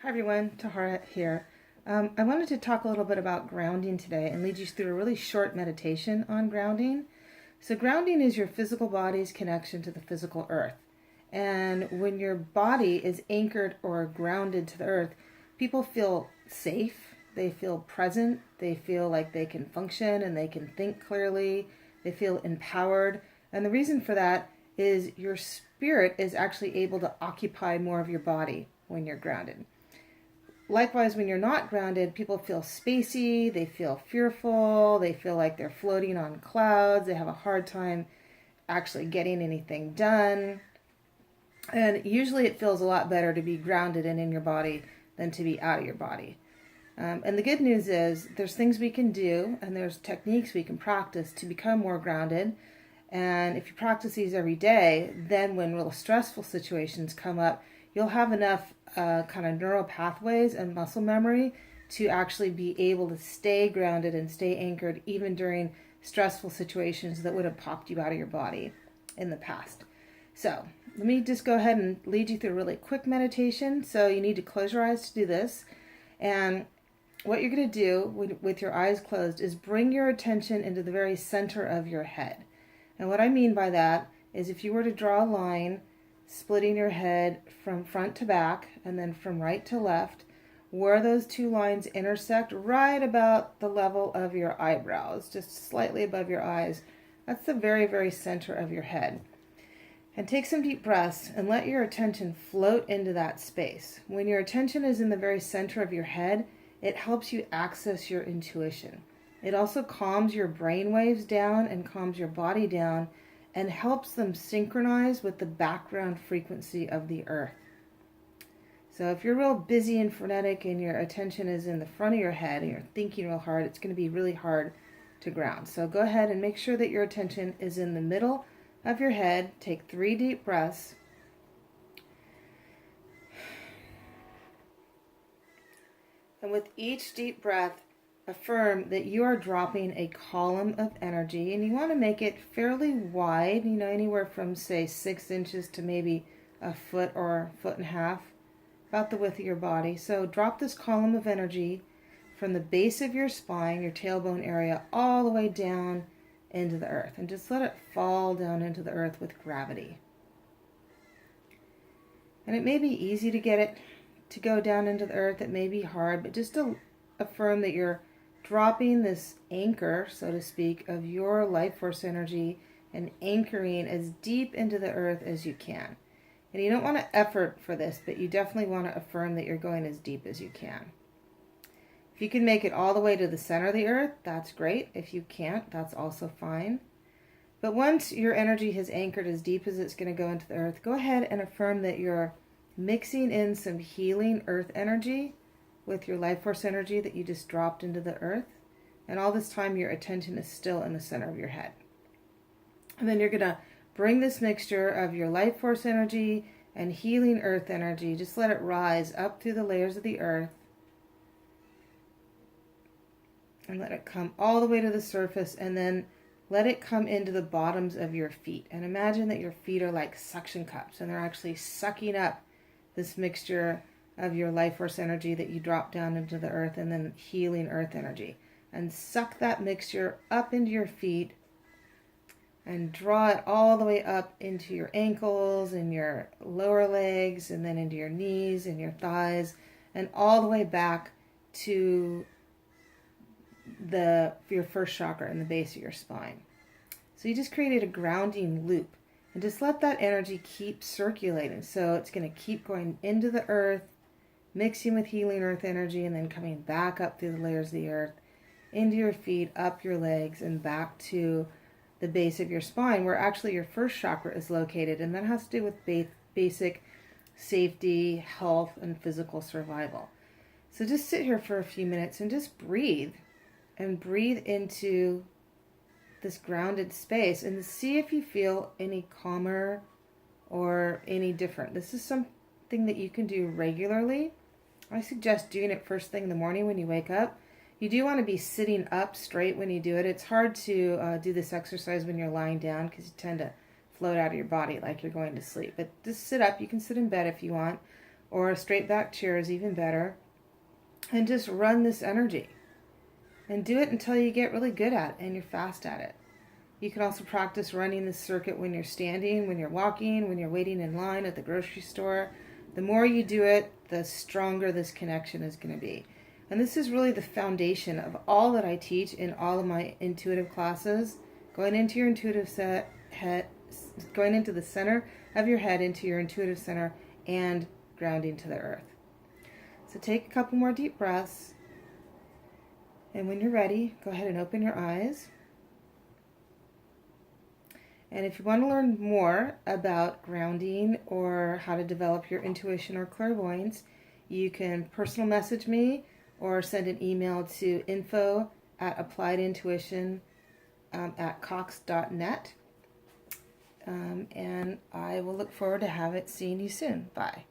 Hi everyone, Tahara here. I wanted to talk a little bit about grounding today and lead you through a really short meditation on grounding. So, grounding is your physical body's connection to the physical earth. And when your body is anchored or grounded to the earth, people feel safe, they feel present, they feel like they can function and they can think clearly, they feel empowered. And the reason for that is your spirit is actually able to occupy more of your body when you're grounded. Likewise, when you're not grounded, people feel spacey, they feel fearful, they feel like they're floating on clouds, they have a hard time actually getting anything done. And usually it feels a lot better to be grounded and in your body than to be out of your body. And the good news is there's things we can do and there's techniques we can practice to become more grounded. And if you practice these every day, then when real stressful situations come up, you'll have enough kind of neural pathways and muscle memory to actually be able to stay grounded and stay anchored even during stressful situations that would have popped you out of your body in the past. So let me just go ahead and lead you through a really quick meditation. So you need to close your eyes to do this. And what you're going to do with your eyes closed is bring your attention into the very center of your head. And what I mean by that is if you were to draw a line splitting your head from front to back and then from right to left, where those two lines intersect right about the level of your eyebrows, just slightly above your eyes, that's the very, very center of your head. And take some deep breaths and let your attention float into that space. When your attention is in the very center of your head, it helps you access your intuition. It also calms your brain waves down and calms your body down and helps them synchronize with the background frequency of the earth. So if you're real busy and frenetic and your attention is in the front of your head and you're thinking real hard, it's going to be really hard to ground. So go ahead and make sure that your attention is in the middle of your head. Take 3 deep breaths. And with each deep breath, affirm that you are dropping a column of energy, and you want to make it fairly wide, anywhere from say 6 inches to maybe a foot or a foot and a half, about the width of your body. So drop this column of energy from the base of your spine, your tailbone area, all the way down into the earth, and just let it fall down into the earth with gravity. And it may be easy to get it to go down into the earth, it may be hard, but just to affirm that you're dropping this anchor, so to speak, of your life force energy and anchoring as deep into the earth as you can. And you don't want to effort for this, but you definitely want to affirm that you're going as deep as you can. If you can make it all the way to the center of the earth, that's great. If you can't, that's also fine. But once your energy has anchored as deep as it's going to go into the earth, go ahead and affirm that you're mixing in some healing earth energy with your life force energy that you just dropped into the earth. And all this time your attention is still in the center of your head. And then you're going to bring this mixture of your life force energy and healing earth energy, just let it rise up through the layers of the earth and let it come all the way to the surface, and then let it come into the bottoms of your feet. And imagine that your feet are like suction cups and they're actually sucking up this mixture of your life force energy that you drop down into the earth and then healing earth energy. And suck that mixture up into your feet and draw it all the way up into your ankles and your lower legs and then into your knees and your thighs and all the way back to your first chakra in the base of your spine. So you just created a grounding loop, and just let that energy keep circulating. So it's going to keep going into the earth, mixing with healing earth energy, and then coming back up through the layers of the earth, into your feet, up your legs, and back to the base of your spine, where actually your first chakra is located, and that has to do with basic safety, health, and physical survival. So just sit here for a few minutes and just breathe, and breathe into this grounded space and see if you feel any calmer or any different. This is something that you can do regularly. I suggest doing it first thing in the morning when you wake up. You do want to be sitting up straight when you do it. It's hard to do this exercise when you're lying down because you tend to float out of your body like you're going to sleep. But just sit up. You can sit in bed if you want. or a straight back chair is even better, and just run this energy. And do it until you get really good at it and you're fast at it. You can also practice running this circuit when you're standing, when you're walking, when you're waiting in line at the grocery store. The more you do it, the stronger this connection is going to be. And this is really the foundation of all that I teach in all of my intuitive classes. Going into your intuitive head, going into the center of your head, into your intuitive center, and grounding to the earth. So take a couple more deep breaths. And when you're ready, go ahead and open your eyes. And if you want to learn more about grounding or how to develop your intuition or clairvoyance, you can personal message me or send an email to info@appliedintuition@cox.net. And I will look forward to seeing you soon. Bye.